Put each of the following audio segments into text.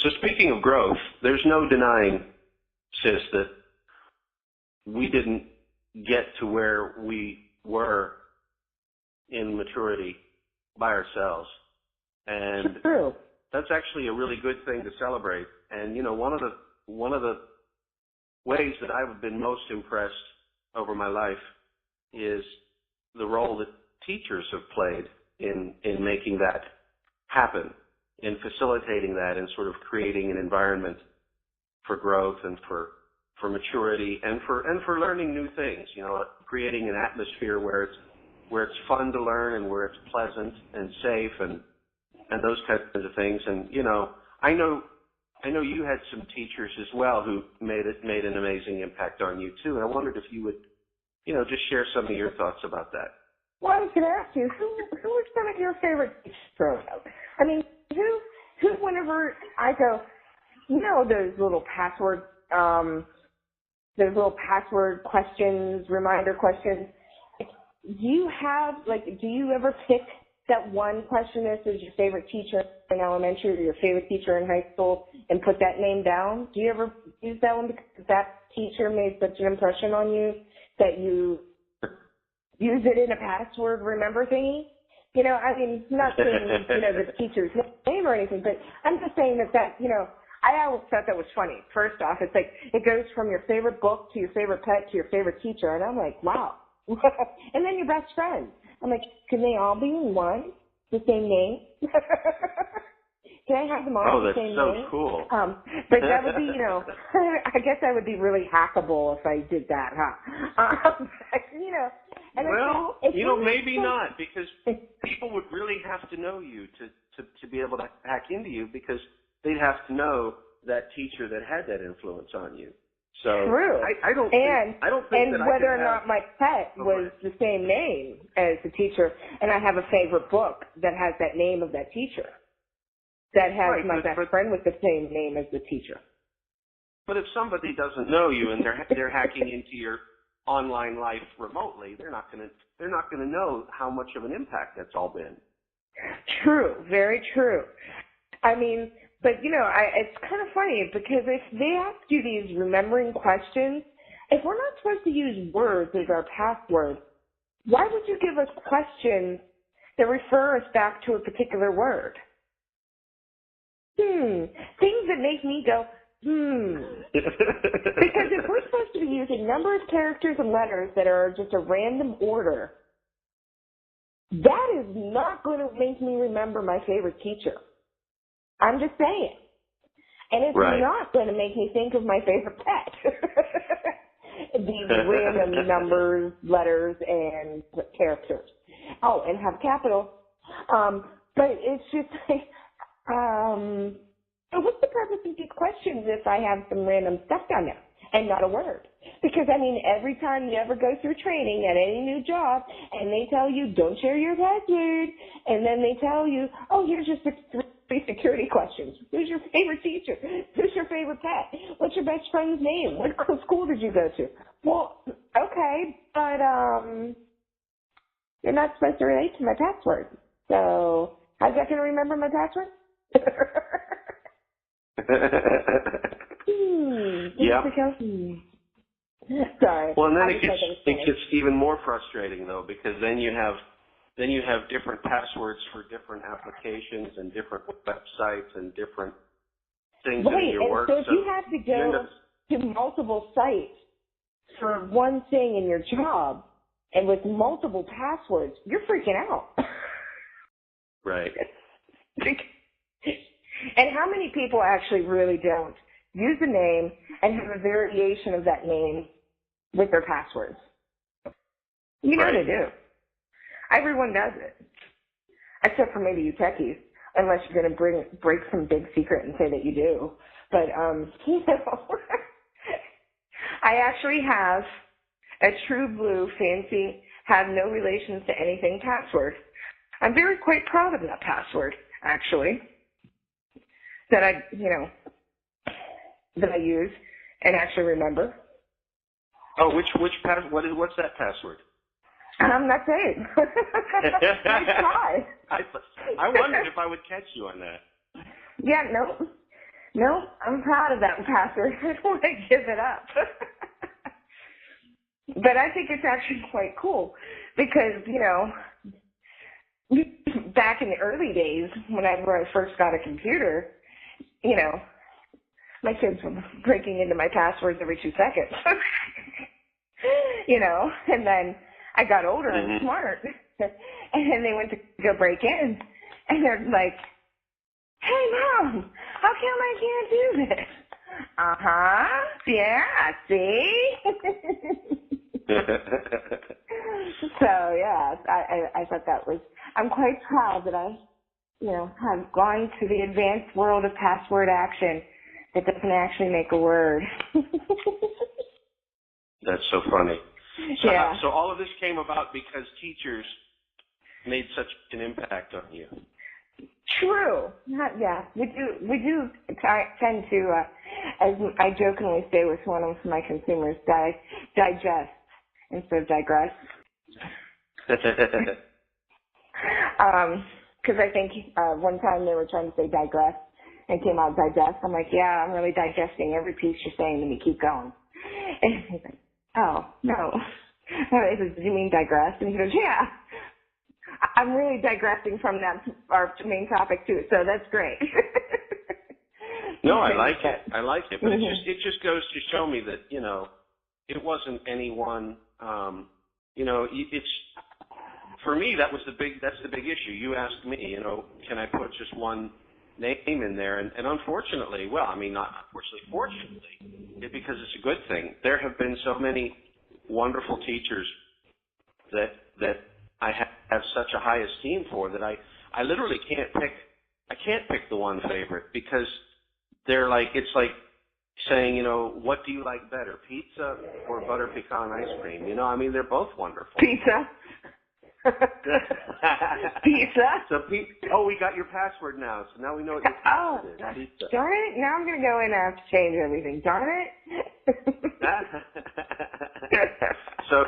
So speaking of growth, there's no denying, sis, that we didn't get to where we were in maturity by ourselves. And True. that's actually a really good thing to celebrate. And, you know, one of the ways that I've been most impressed over my life is the role that teachers have played in making that happen, in facilitating that, and sort of creating an environment for growth and for maturity and for learning new things. You know, creating an atmosphere where it's fun to learn and where it's pleasant and safe and those kinds of things. And you know, I know you had some teachers as well who made an amazing impact on you too. And I wondered if you would, you know, just share some of your thoughts about that. Well, I was going to ask you, who was one of your favorite teachers growing up? I mean, who whenever I go, you know, those little password questions, reminder questions. Do you ever pick that one question as your favorite teacher in elementary or your favorite teacher in high school and put that name down? Do you ever use that one because that teacher made such an impression on you that you use it in a password remember thingy? You know, I mean, not saying, you know, the teacher's name or anything, but I'm just saying that, you know, I always thought that was funny. First off, it's like it goes from your favorite book to your favorite pet to your favorite teacher, and I'm like, wow. And then your best friend. I'm like, can they all be in one? The same name? Can I have them all the same name? Oh, that's so cool. But that would be, you know, I guess I would be really hackable if I did that, huh? You know. And well, you know, maybe not, because people would really have to know you to be able to hack into you, because they'd have to know that teacher that had that influence on you. So true. I don't think that whether or not my pet was the same name as the teacher, and I have a favorite book that has that name of that teacher, that has my best friend with the same name as the teacher. But if somebody doesn't know you and they're hacking into your online life remotely, they're not going to know how much of an impact that's all been. True, very true. I mean, but you know, it's kind of funny because if they ask you these remembering questions, if we're not supposed to use words as our password, why would you give us questions that refer us back to a particular word? Things that make me go, Because if we're supposed to be using numbers, characters, and letters that are just a random order, that is not going to make me remember my favorite teacher. I'm just saying. And it's not going to make me think of my favorite pet. These random numbers, letters, and characters. Oh, and have capital. But it's just like, so what's the purpose of these questions if I have some random stuff down there and not a word? Because, I mean, every time you ever go through training at any new job and they tell you, don't share your password, and then they tell you, oh, here's just three security questions. Who's your favorite teacher? Who's your favorite pet? What's your best friend's name? What school did you go to? Well, okay, but you're not supposed to relate to my password. So how's that going to remember my password? Yeah. Sorry. Well, and then it gets even more frustrating though, because then you have different passwords for different applications and different websites and different things in your work. So if you have to go to multiple sites for one thing in your job and with multiple passwords, you're freaking out. Right. And how many people actually really don't use a name and have a variation of that name with their passwords? You know they do. Everyone does it. Except for maybe you techies, unless you're going to break some big secret and say that you do. But, you know, I actually have a true blue, fancy, have no relations to anything password. I'm very quite proud of that password, actually, that I use and actually remember. Oh, what's that password? I'm not saying. Nice try. I wondered if I would catch you on that. Yeah, no. No, I'm proud of that password. I don't want to give it up. But I think it's actually quite cool because, back in the early days, whenever I first got a computer, my kids were breaking into my passwords every 2 seconds. And then I got older and smart, and then they went to go break in, and they're like, "Hey, Mom, how come I can't do this?" Yeah, see? So, yeah, I thought that was, I'm quite proud that I, have gone to the advanced world of password action that doesn't actually make a word. That's so funny. So, Yeah. so all of this came about because teachers made such an impact on you. True. Yeah. We do tend to, as I jokingly say with one of my consumers, digest instead of digress. Because I think one time they were trying to say digress and came out digest. I'm like, yeah, I'm really digesting every piece you're saying to me. Keep going. And he's like, oh, no. I said, did you mean digress? And he goes, yeah. I'm really digressing from our main topic too, so that's great. No, I like it. But it just goes to show me that, it wasn't anyone, it's, for me, that's the big issue. You asked me, can I put just one name in there? And unfortunately, well, I mean, not unfortunately, fortunately, because it's a good thing, there have been so many wonderful teachers that I have such a high esteem for that I literally can't pick the one favorite because they're like, it's like saying, what do you like better, pizza or butter pecan ice cream? I mean, they're both wonderful. Pizza. Pizza. So, we got your password now, so now we know what your password is. Pizza. Darn it! Now I'm gonna go in and have to change everything. Darn it! So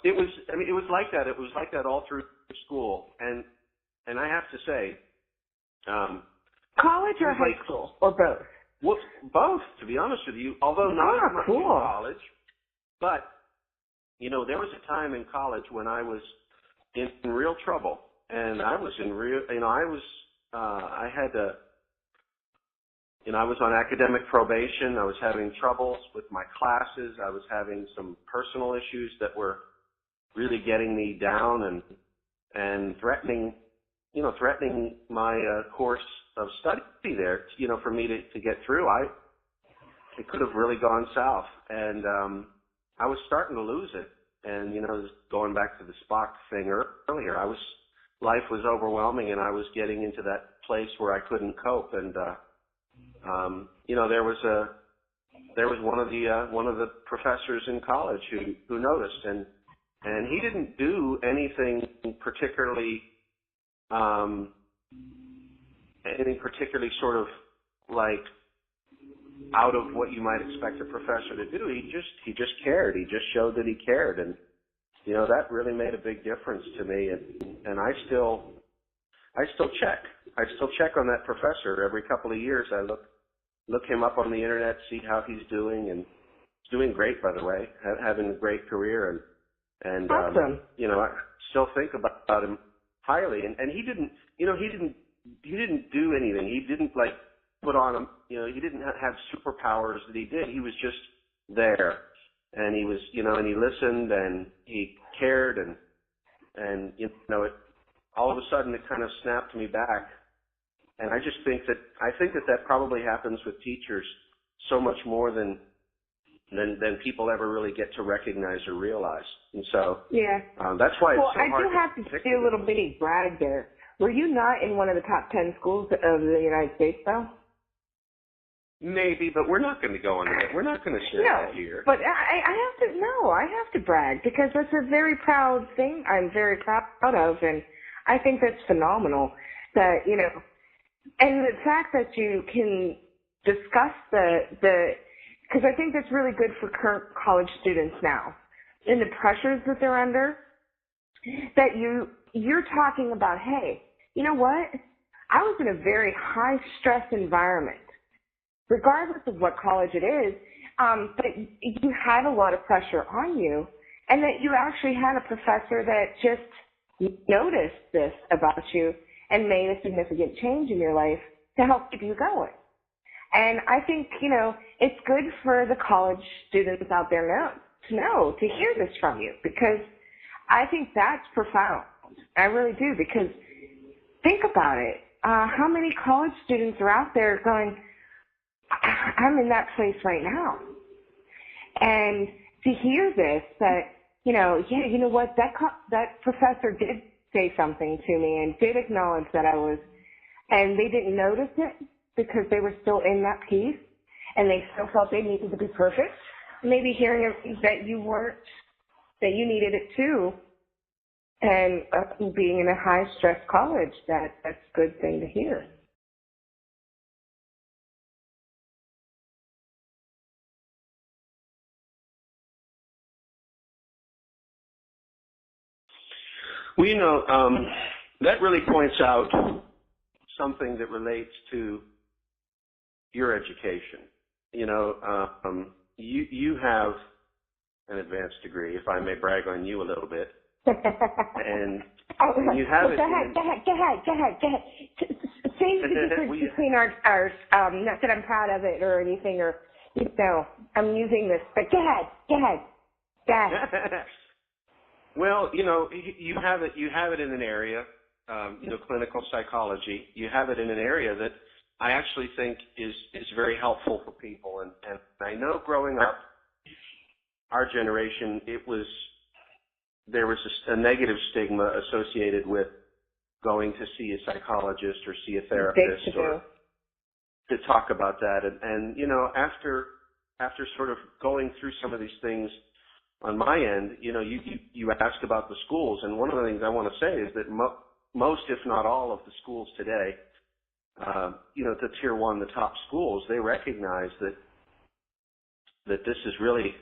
it was like that. It was like that all through school, and I have to say, college or high school or both? Well, both, to be honest with you. Although not as much in college, but there was a time in college when I was in real trouble, and I was in real. I had to. I was on academic probation. I was having troubles with my classes. I was having some personal issues that were really getting me down and threatening my course of study there. For me to get through, it could have really gone south, and I was starting to lose it. And going back to the Spock thing earlier, life was overwhelming, and I was getting into that place where I couldn't cope. And there was one of the professors in college who noticed, and he didn't do anything particularly sort of like out of what you might expect a professor to do. He just cared. He just showed that he cared, and that really made a big difference to me. And I still check on that professor every couple of years. I look him up on the internet, see how he's doing, and he's doing great, by the way, having a great career, and awesome. I still think about him highly. And he didn't do anything. He didn't put on him. He didn't have superpowers that he did. He was just there, and he was, and he listened and he cared, and all of a sudden it kind of snapped me back. And I just think that probably happens with teachers so much more than people ever really get to recognize or realize. And so that's why it's so hard. Well, I do have to do a little bitty brag there. Were you not in one of the top 10 schools of the United States, though? Maybe, but we're not going to go into that. We're not going to share that here. But I have to brag because that's a very proud thing. I'm very proud of, and I think that's phenomenal. That and the fact that you can discuss because I think that's really good for current college students now, in the pressures that they're under. That you're talking about, hey, you know what? I was in a very high stress environment. regardless of what college it is, but you had a lot of pressure on you, and that you actually had a professor that just noticed this about you and made a significant change in your life to help keep you going. And I think, it's good for the college students out there to hear this from you, because I think that's profound. I really do, because think about it. How many college students are out there going, I'm in that place right now? And to hear this, that, you know what, that professor did say something to me and did acknowledge that I was, and they didn't notice it because they were still in that piece and they still felt they needed to be perfect. Maybe hearing that you weren't, that you needed it too, and being in a high-stress college, that's a good thing to hear. Well, that really points out something that relates to your education. You have an advanced degree, if I may brag on you a little bit, and you have it. Go ahead. Say the difference between ours. Not that I'm proud of it or anything, or I'm using this, but go ahead. Well, you have it in an area, clinical psychology. You have it in an area that I actually think is very helpful for people. And I know growing up, our generation, there was a negative stigma associated with going to see a psychologist or see a therapist or to talk about that. And after sort of going through some of these things on my end, you asked about the schools, and one of the things I want to say is that most, if not all, of the schools today, the tier 1, the top schools, they recognize that this is really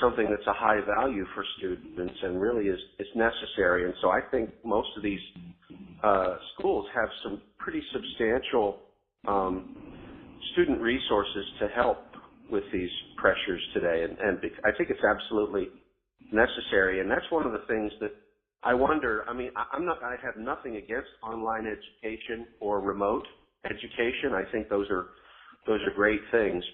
something that's a high value for students and really is necessary. And so I think most of these schools have some pretty substantial student resources to help with these pressures today, and I think it's absolutely necessary. And that's one of the things that I wonder. I mean, I have nothing against online education or remote education. I think those are great things.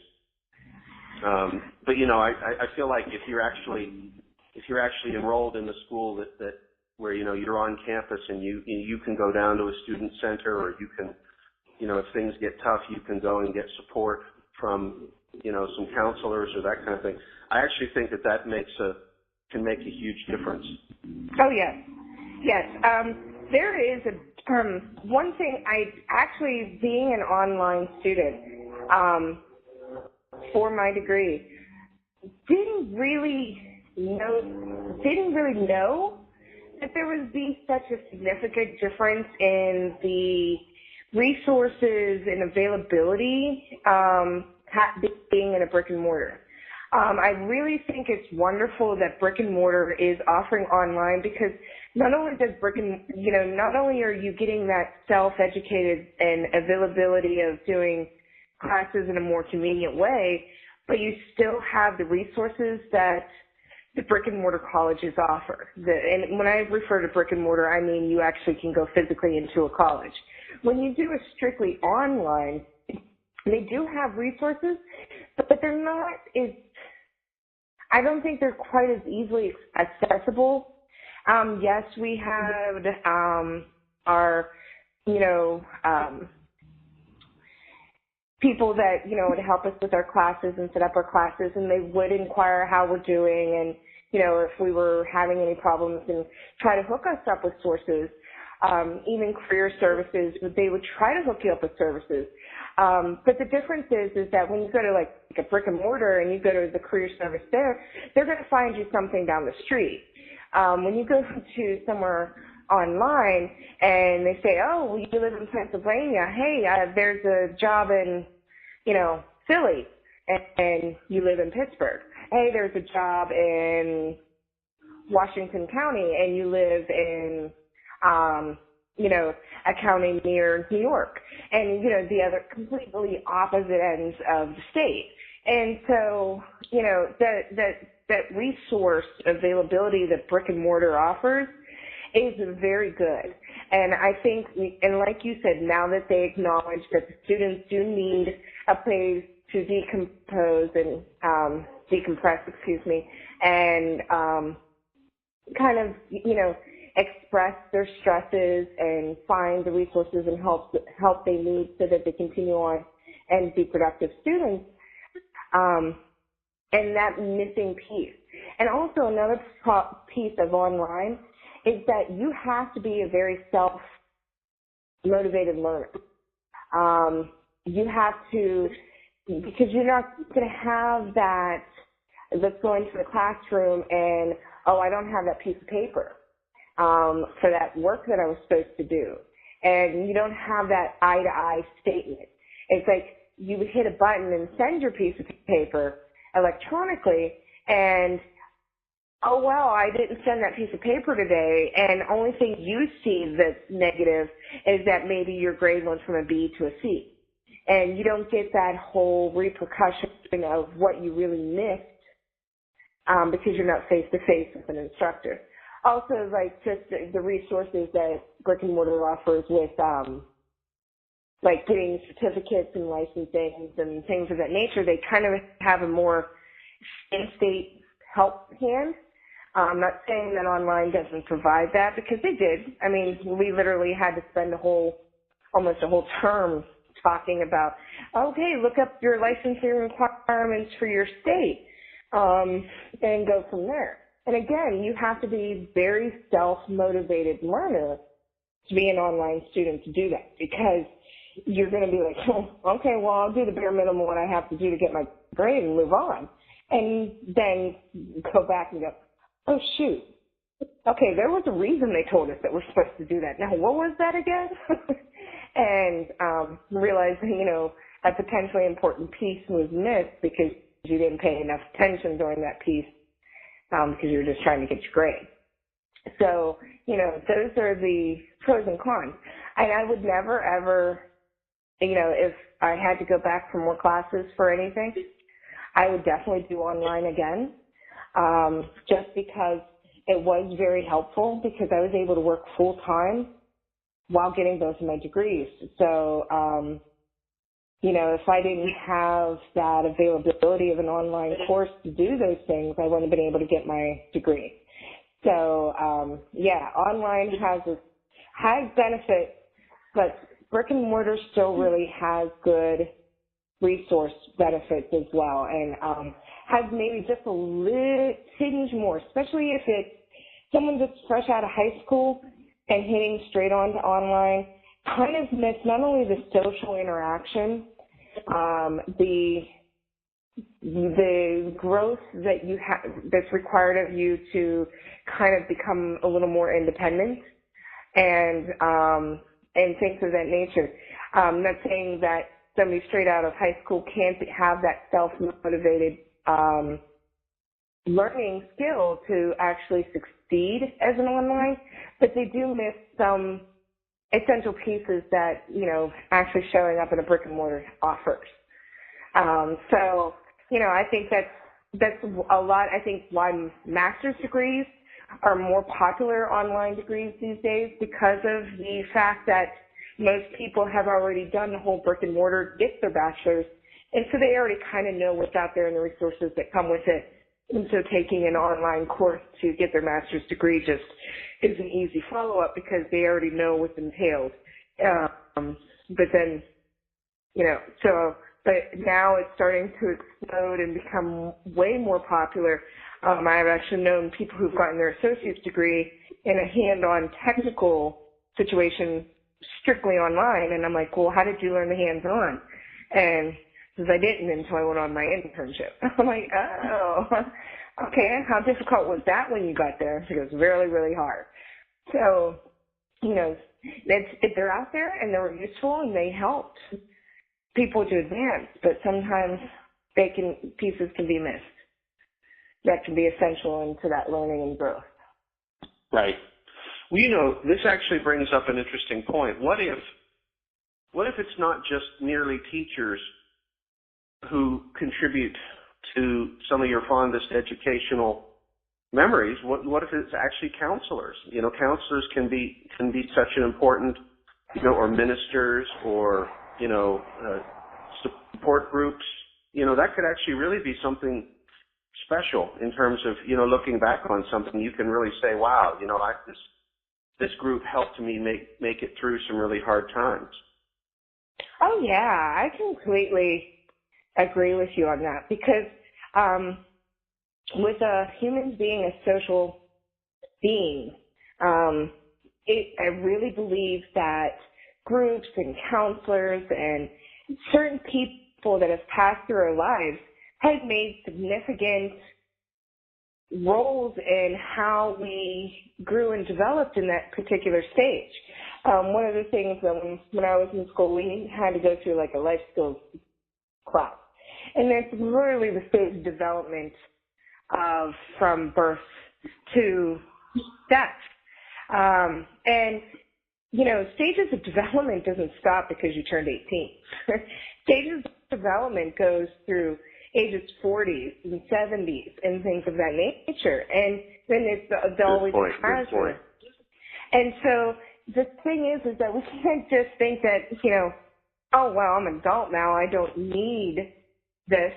But I feel like if you're actually enrolled in the school that where you're on campus and you can go down to a student center, or you can, if things get tough, you can go and get support from some counselors or that kind of thing. I actually think that can make a huge difference. Oh yes. There is one thing. Being an online student for my degree, didn't really know that there would be such a significant difference in the resources and availability being in a brick and mortar. I really think it's wonderful that brick and mortar is offering online, because not only are you getting that self-educated and availability of doing classes in a more convenient way, but you still have the resources that the brick and mortar colleges offer. And when I refer to brick and mortar, I mean you actually can go physically into a college. When you do it strictly online, they do have resources, but they're not I don't think they're quite as easily accessible. Yes, we had our, people that, would help us with our classes and set up our classes, and they would inquire how we're doing and, if we were having any problems, and try to hook us up with sources. Even career services, they would try to hook you up with services. But the difference is that when you go to like a brick and mortar and you go to the career service there, they're going to find you something down the street. When you go to somewhere online and they say, oh, well, you live in Pennsylvania, hey, there's a job in, Philly, and you live in Pittsburgh. Hey, there's a job in Washington County and you live in accounting near New York, and, the other completely opposite ends of the state. And so, that resource availability that brick and mortar offers is very good. And I think, and like you said, now that they acknowledge that the students do need a place to decompress, and kind of, express their stresses and find the resources and help they need so that they continue on and be productive students, and that missing piece. And also another piece of online is that you have to be a very self-motivated learner. You have to, because you're not going to have that, let's go into the classroom and, I don't have that piece of paper for that work that I was supposed to do. And you don't have that eye-to-eye statement. It's like you would hit a button and send your piece of paper electronically, and I didn't send that piece of paper today, and the only thing you see that's negative is that maybe your grade went from a B to a C. And you don't get that whole repercussion of what you really missed because you're not face-to-face with an instructor. Also, like, just the resources that brick and mortar offers with, like, getting certificates and licensing and things of that nature, they kind of have a more in-state help hand. I'm not saying that online doesn't provide that, because they did. I mean, we literally had to spend almost a whole term talking about, okay, look up your licensing requirements for your state, and go from there. And again, you have to be very self-motivated learner to be an online student to do that, because you're going to be like, okay, well, I'll do the bare minimum what I have to do to get my grade and move on. And then go back and go, oh, shoot. Okay, there was a reason they told us that we're supposed to do that. Now, what was that again? And realizing, a potentially important piece was missed because you didn't pay enough attention during that piece, because you were just trying to get your grade. So, those are the pros and cons. And I would never, ever, if I had to go back for more classes for anything, I would definitely do online again, just because it was very helpful, because I was able to work full-time while getting both of my degrees. So, if I didn't have that availability of an online course to do those things, I wouldn't have been able to get my degree. So, online has benefits, but brick and mortar still really has good resource benefits as well, and has maybe just a little tinge more, especially if it's someone just fresh out of high school and hitting straight on to online, kind of miss not only the social interaction, the growth that you have that's required of you to kind of become a little more independent and things of that nature. I'm not saying that somebody straight out of high school can't have that self-motivated learning skill to actually succeed as an online, but they do miss some essential pieces that, actually showing up in a brick and mortar offers. So, I think that's a lot. I think why master's degrees are more popular online degrees these days, because of the fact that most people have already done the whole brick and mortar, get their bachelor's, and so they already kind of know what's out there and the resources that come with it. And so taking an online course to get their master's degree just is an easy follow-up, because they already know what's entailed. But then, but now it's starting to explode and become way more popular. I've actually known people who've gotten their associate's degree in a hand-on technical situation strictly online, and I'm like, well, how did you learn the hands-on? And because I didn't until I went on my internship. I'm like, oh, okay, how difficult was that when you got there? She goes, really, really hard. So, they're out there and they're useful and they helped people to advance, but sometimes pieces can be missed that can be essential into that learning and growth. Right. Well, this actually brings up an interesting point. What if it's not just merely teachers who contribute to some of your fondest educational memories? What if it's actually counselors? Counselors can be such an important, or ministers, or support groups. That could actually really be something special in terms of looking back on something. You can really say, wow, this group helped me make it through some really hard times. Oh yeah, I completely agree with you on that, because with a human being a social being, I really believe that groups and counselors and certain people that have passed through our lives have made significant roles in how we grew and developed in that particular stage. One of the things when I was in school, we had to go through like a life skills class. And it's literally the stage of development from birth to death. And stages of development doesn't stop because you turned 18. Stages of development goes through ages 40s and 70s and things of that nature. And then it's always casual. And so the thing is that we can't just think that, oh, well, I'm an adult now, I don't need this,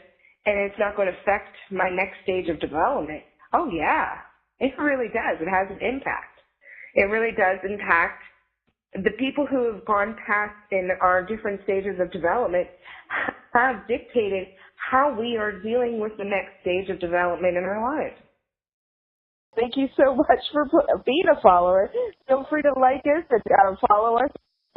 and it's not going to affect my next stage of development. Oh, yeah, it really does. It has an impact. It really does impact the people who have gone past in our different stages of development have dictated how we are dealing with the next stage of development in our lives. Thank you so much for being a follower. Feel free to like us and follow us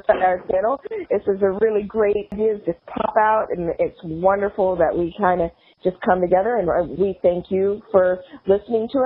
on our channel. This is a really great idea to just pop out, and it's wonderful that we kind of just come together, and we thank you for listening to us.